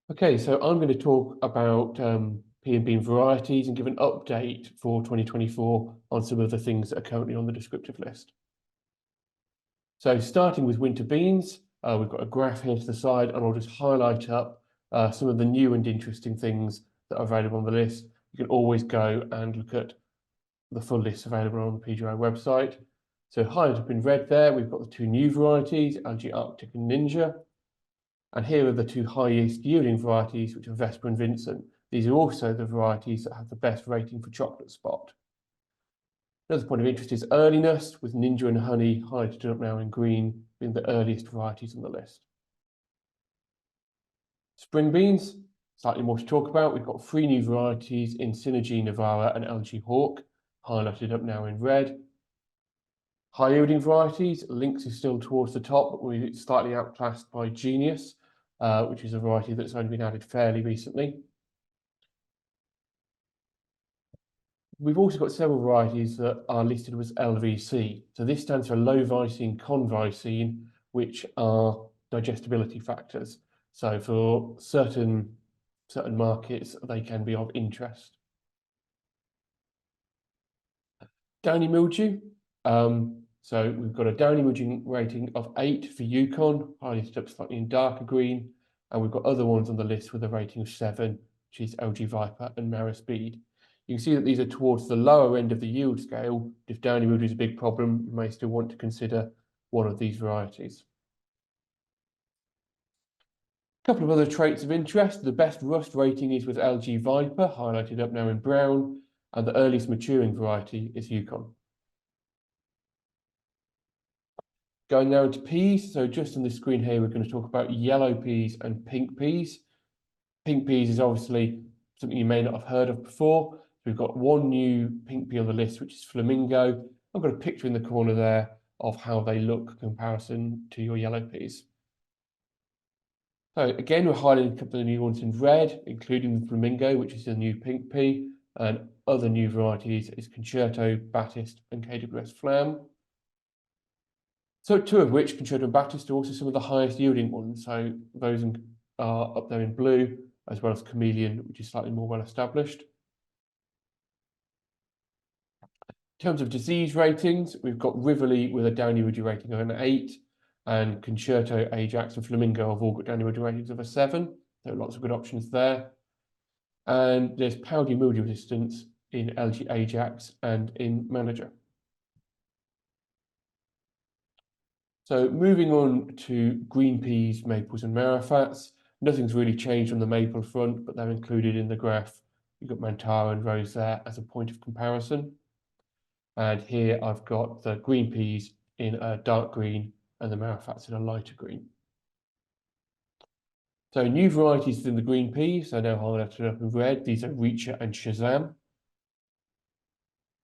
Okay, so I'm going to talk about pea and bean varieties and give an update for 2024 on some of the things that are currently on the descriptive list. So starting with winter beans, we've got a graph here to the side, and I'll just highlight up some of the new and interesting things that are available on the list. You can always go and look at the full list available on the PGRO website. So highlighted up in red there, we've got the two new varieties, LG Arctic and Ninja. And here are the two highest yielding varieties, which are Vesper and Vincent. These are also the varieties that have the best rating for chocolate spot. Another point of interest is earliness, with Ninja and Honey highlighted up now in green, being the earliest varieties on the list. Spring beans, slightly more to talk about. We've got three new varieties in Synergy, Navara and LG Hawk, highlighted up now in red. High yielding varieties, Lynx is still towards the top, but we're slightly outclassed by Genius, which is a variety that's only been added fairly recently. We've also got several varieties that are listed as LVC. So this stands for low visine convisine, which are digestibility factors. So for certain markets, they can be of interest. Downy mildew. So we've got a downy mildew rating of 8 for Yukon, highlighted up slightly in darker green, and we've got other ones on the list with a rating of 7, which is LG Viper and Maris Bead. You can see that these are towards the lower end of the yield scale. If downy mildew is a big problem, you may still want to consider one of these varieties. A couple of other traits of interest. The best rust rating is with LG Viper, highlighted up now in brown, and the earliest maturing variety is Yukon. Going now into peas, so just on the screen here, we're going to talk about yellow peas and pink peas. Pink peas is obviously something you may not have heard of before. We've got one new pink pea on the list, which is Flamingo. I've got a picture in the corner there of how they look in comparison to your yellow peas. So again, we're highlighting a couple of new ones in red, including the Flamingo, which is the new pink pea, and other new varieties is Concerto, Baptiste, and KWS Flam. So two of which, Concerto and Baptiste, are also some of the highest yielding ones. So those are up there in blue, as well as Chameleon, which is slightly more well established. In terms of disease ratings, we've got Rivoli with a downy mildew rating of an 8, and Concerto, Ajax, and Flamingo have all got downy mildew ratings of a 7. There are lots of good options there. And there's powdery mildew resistance in LG Ajax and in Manager. So moving on to green peas, maples, and marrowfats. Nothing's really changed on the maple front, but they're included in the graph. You've got Mantara and Rose there as a point of comparison. And here I've got the green peas in a dark green and the marrowfats in a lighter green. So new varieties within the green peas are now highlighted up in red. These are Reacher and Shazam.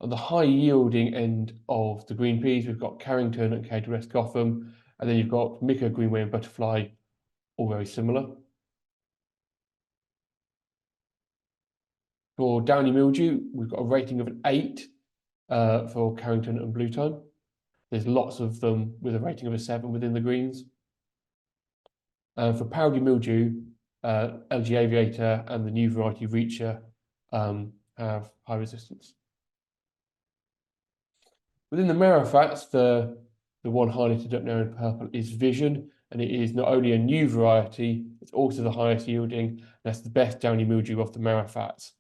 On the high yielding end of the green peas, we've got Carrington and KWS Gotham, and then you've got Miko, Greenway, and Butterfly, all very similar. For downy mildew, we've got a rating of an 8 for Carrington and Blue Time. There's lots of them with a rating of a 7 within the greens. For powdery mildew, LG Aviator and the new variety Reacher have high resistance. Within the marrowfats, the one highlighted up now in purple is Vision, and it is not only a new variety, it's also the highest yielding, and that's the best downy mildew of the marrowfats.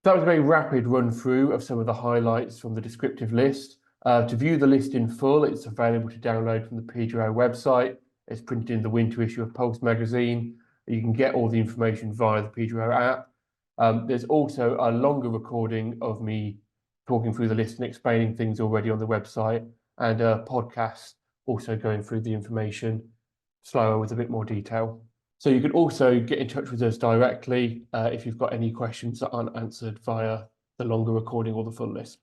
That was a very rapid run through of some of the highlights from the descriptive list. To view the list in full, it's available to download from the PGRO website. It's printed in the winter issue of Pulse magazine. You can get all the information via the PGRO app. There's also a longer recording of me talking through the list and explaining things already on the website, and a podcast also going through the information slower with a bit more detail. So you can also get in touch with us directly if you've got any questions that aren't answered via the longer recording or the full list.